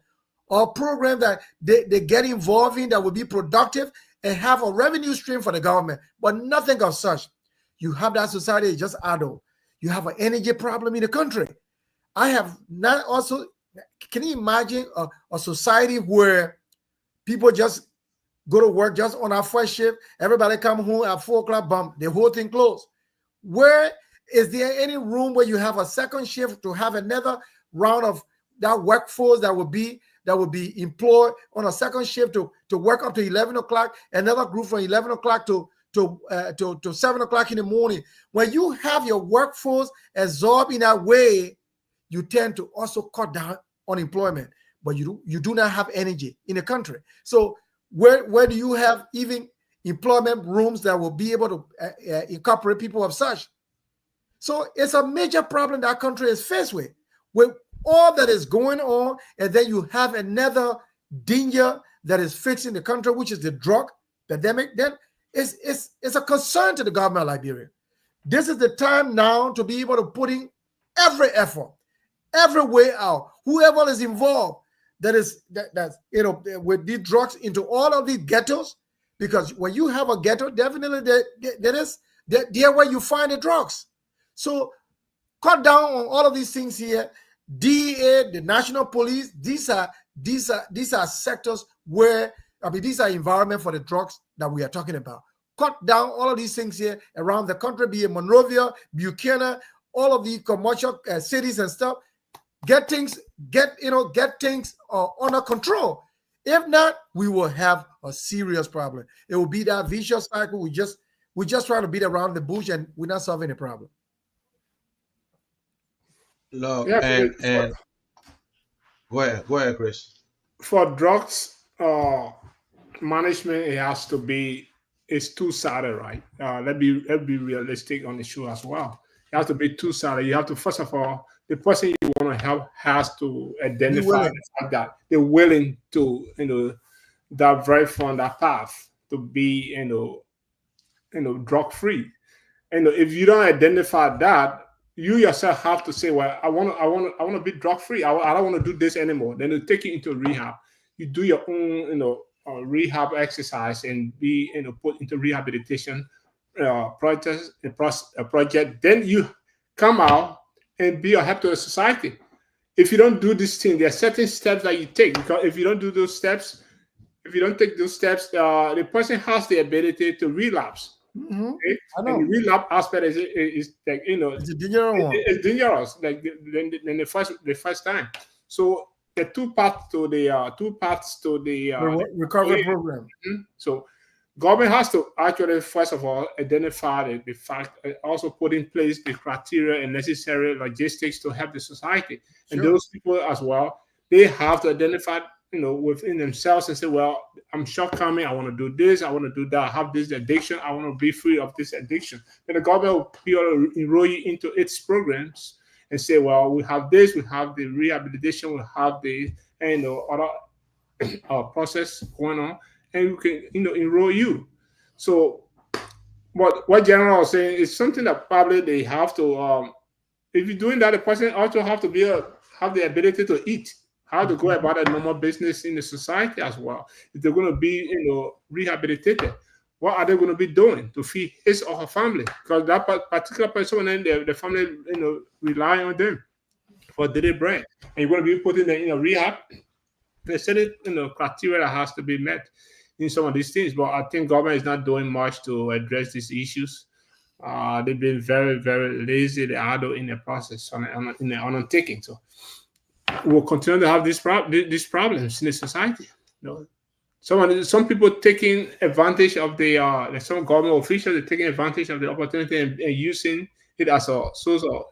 or program that they get involved in that will be productive and have a revenue stream for the government. But nothing of such. You have that society just idle. You have an energy problem in the country. I have not also, can you imagine a society where people just go to work just on our first shift, everybody come home at 4 o'clock, bump, the whole thing closed? Where is there any room where you have a second shift to have another round of that workforce that would be employed on a second shift to work up to 11 o'clock, another group from 11 o'clock to 7 o'clock in the morning? When you have your workforce absorbed in that way, you tend to also cut down unemployment, but you do not have energy in the country. So where do you have even employment rooms that will be able to incorporate people of such? So it's a major problem that country is faced with all that is going on. And then you have another danger that is facing the country, which is the drug pandemic. Then it's a concern to the government of Liberia. This is the time now to be able to put in every effort, every way out. Whoever is involved that's with these drugs into all of these ghettos, because when you have a ghetto, definitely there where you find the drugs. So cut down on all of these things here. DEA, the National Police, these are sectors where, these are environment for the drugs that we are talking about. Cut down all of these things here around the country, be it Monrovia, Buchanan, all of the commercial cities and stuff. Get things under control. If not, we will have a serious problem. It will be that vicious cycle. We just try to beat around the bush and we're not solving the problem. Look, Yeah, and go ahead, Chris. for drugs management, it has to be, it's two-sided, right? Let's be realistic on the show as well. It has to be two-sided. You have to, first of all, the person you want to help has to Be identify willing. the fact that they're willing to, divert from that path to be, drug free. And if you don't identify that, you yourself have to say, "Well, I want to be drug free. I don't want to do this anymore." Then they take you into rehab. You do your own, rehab exercise and be, put into rehabilitation project. Then you come out and be a help to the society. If you don't do this thing, there are certain steps that you take, because if you don't do those steps, if you don't take those steps, the person has the ability to relapse. Hmm. Okay? I And the know. relapse aspect is like, It's a dangerous one. it's dangerous, like than the first time. So the The recovery program. so government has to actually first of all identify the fact, also put in place the criteria and necessary logistics to help the society. And Sure. those people as well, they have to identify, within themselves and say, well, I'm shortcoming, I want to do this, I want to do that, I have this addiction, I want to be free of this addiction. Then the government will be able to enroll you into its programs and say, well, we have this, we have the rehabilitation, we have the, other process going on, and we can, enroll you. So what General was saying is something that probably they have to, if you're doing that, the person also have to have the ability to eat, how to go about a normal business in the society as well. If they're going to be, rehabilitated, what are they going to be doing to feed his or her family? Because that particular person and the family, rely on them for daily bread, and you're going to be putting them in a rehab. There's certain, criteria that has to be met in some of these things, but I think government is not doing much to address these issues. They've been very, very lazy. They idle in the process, in the undertaking. So we'll continue to have these problems in the society. Some people taking advantage of like some government officials are taking advantage of the opportunity and using it as a source of,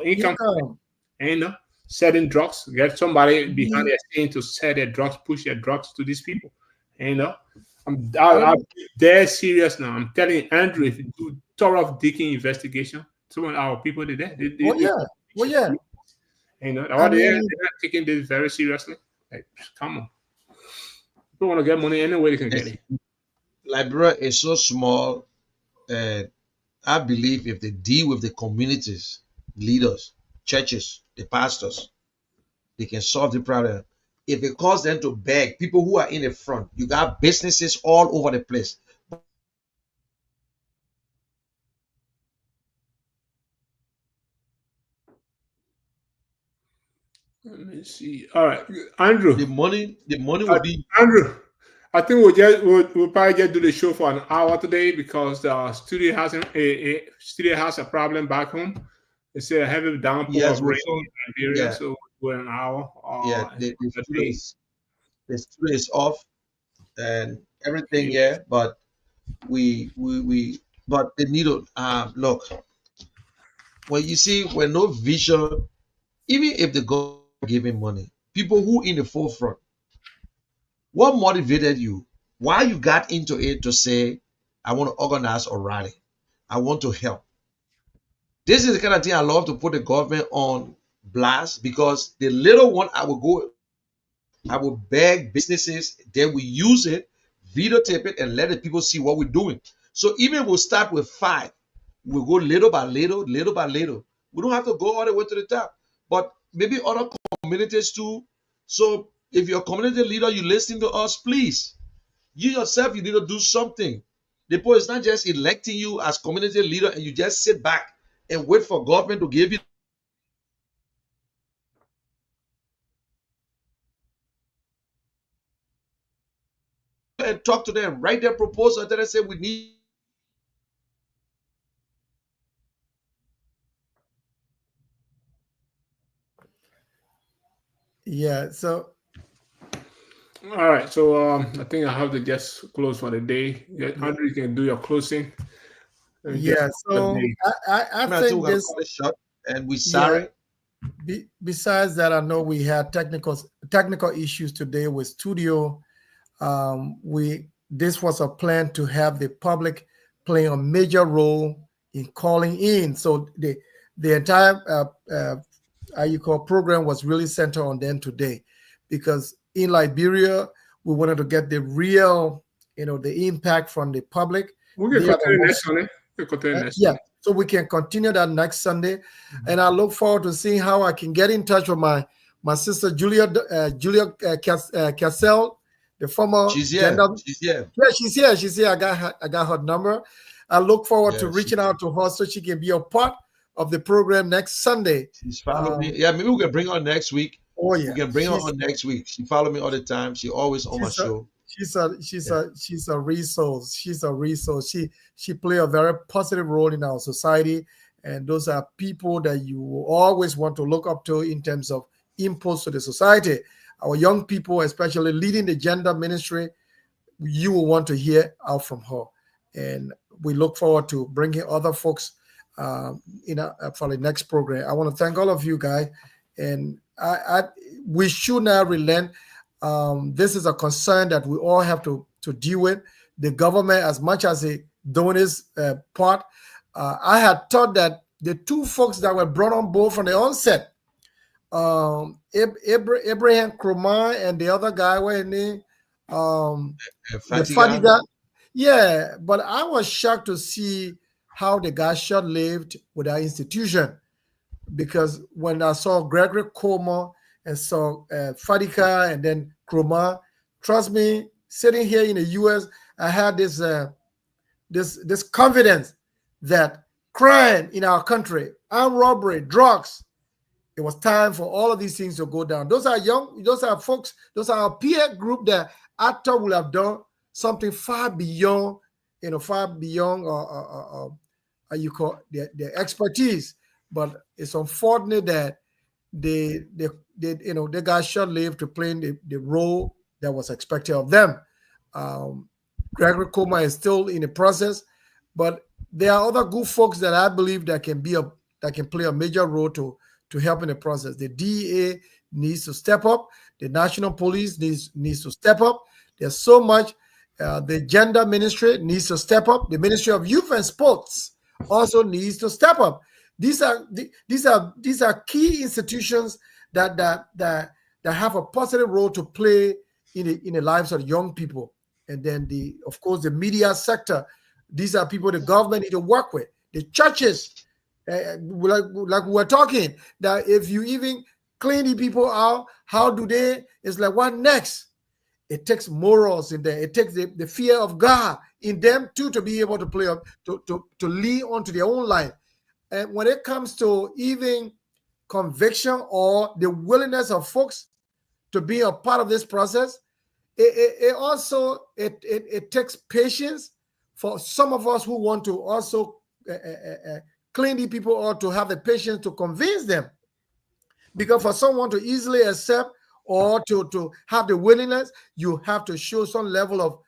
income, Income. and, selling drugs. Get somebody behind Mhm. their scene to sell their drugs, push their drugs to these people. And, I don't I'm know. dead serious now. I'm telling you, Andrew, if you do thorough digging investigation, some of our people did that. Well, yeah. Well, yeah. I They're mean, not taking this very seriously. Like, come on. People want to get money any way they can get It's, it. Liberia is so small, and I believe if they deal with the communities, leaders, churches, the pastors, they can solve the problem. If it causes them to beg, people who are in the front, you got businesses all over the place. Let me see. All right, Andrew. The money will be. Andrew, I think we'll probably just do the show for an hour today because the studio has a problem back home. It's a heavy downpour Yes, of we'll rain so in Liberia, yeah, so we're an hour yeah. The a studio day. is the studio is off and everything. Yeah. Yeah, but we but the needle. Look, when you see when no vision, even if the government giving money, people who in the forefront, what motivated you? Why you got into it to say, I want to organize a rally, I want to help. This is the kind of thing I love to put the government on blast because the little one I will beg businesses, then we use it, videotape it, and let the people see what we're doing. So even we'll start with five, we'll go little by little, little by little. We don't have to go all the way to the top, but maybe other communities too. So if you're a community leader, you listen to us, please. You yourself, you need to do something. The point is not just electing you as community leader and you just sit back and wait for government to give you and talk to them, write their proposal, and then I say we need. yeah. So All right, so I think I have to just close for the day. Yeah, yeah. Andrew, you can do your closing. Let me just Yeah. close the So day. I I think think we're gonna this. call it short, and we Yeah. sorry. Besides that, I know we had technical issues today with studio. We This was a plan to have the public playing a major role in calling in. So the entire how you call program was really centered on them today, because in Liberia we wanted to get the real, the impact from the public. We can They are the continue next most, Sunday. We can continue next yeah. Sunday. So we can continue that next Sunday, and I look forward to seeing how I can get in touch with my sister Julia Cassell, the former She's here. gender. She's here. Yeah, she's here. She's here. I got her number. I look forward to Yeah, reaching out to her so she can be a part of the program next Sunday. she's following me. Yeah, maybe we can bring her next week. Oh We yeah, can bring her on next week. She follow me all the time. She always on my she's a show. she's a resource. She's a resource. She play a very positive role in our society, and those are people that you will always want to look up to in terms of inputs to the society. Our young people, especially leading the gender ministry, you will want to hear out from her, and we look forward to bringing other folks for the next program. I want to thank all of you guys, and we should not relent. This is a concern that we all have to deal with. The government, as much as it doing its part, I had thought that the two folks that were brought on board from the onset, Abraham Krumah and the other guy, what his name, the Fatiga. Fadiga. Yeah, but I was shocked to see how they got short-lived with our institution, because when I saw Gregory Comer and saw Fadiga and then Krumah, trust me, sitting here in the U.S., I had this confidence that crime in our country, armed robbery, drugs, it was time for all of these things to go down. Those are folks, those are our peer group that I thought would have done something far beyond, you call their expertise. But it's unfortunate that they got short-lived to playing the role that was expected of them. Gregory Comer is still in the process, but there are other good folks that I believe that can play a major role to help in the process. The DEA needs to step up. The National Police needs to step up. There's so much. The gender ministry needs to step up. The Ministry of Youth and Sports also needs to step up. These are key institutions that have a positive role to play in the lives of young people. And then of course the media sector. These are people the government need to work with. The churches, like we were talking, that if you even clean the people out, how do they? It's like, what next? It takes morals in there. It takes the fear of God in them too to be able to play up, to lean onto their own life. And when it comes to even conviction or the willingness of folks to be a part of this process, it also takes patience for some of us who want to also clean the people, or to have the patience to convince them. Because for someone to easily accept or to have the willingness, you have to show some level of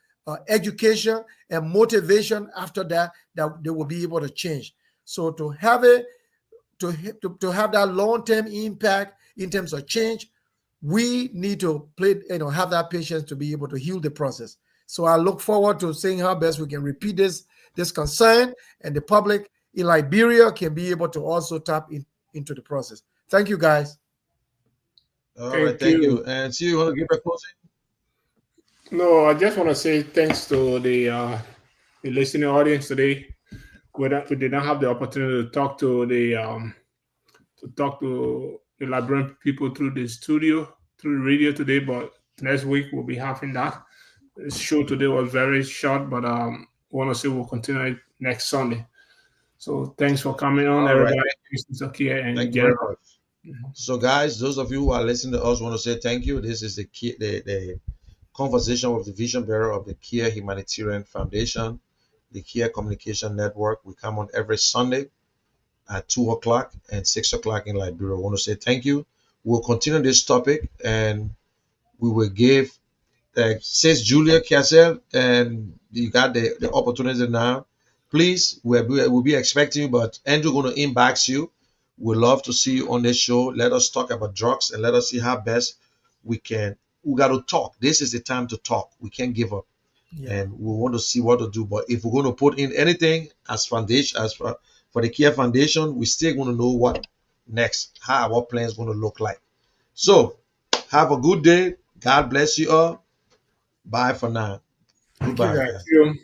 education and motivation after that they will be able to change. So to have have that long-term impact in terms of change, we need to have that patience to be able to heal the process. So I look forward to seeing how best we can repeat this concern, and the public in Liberia can be able to also tap into the process. Thank you, guys. All right, thank you. And see, you want to give a closing? No, I just want to say thanks to the listening audience today. We did not have the opportunity to talk to the Liberian people through the studio, through the radio today, but next week we'll be having that. This show today was very short, but we want to say we'll continue it next Sunday. So thanks for coming on, everybody. Thank you very much. So, guys, those of you who are listening to us want to say thank you. This is the conversation with the Vision Bearer of the KHF Humanitarian Foundation, the KHF Communication Network. We come on every Sunday at 2 o'clock and 6 o'clock in Liberia. I want to say thank you. We'll continue this topic, and we will give, says Julia Cassell, and you got the opportunity now. Please, we'll be expecting you, but Andrew going to inbox you. We love to see you on this show. Let us talk about drugs and let us see how best we can. We got to talk. This is the time to talk. We can't give up, Yeah. and we want to see what to do. But if we're going to put in anything as foundation, as for the Care Foundation, we still want to know what next, how our plan is going to look like. So, have a good day. God bless you all. Bye for now. Thank you, Goodbye, guys. guys. You.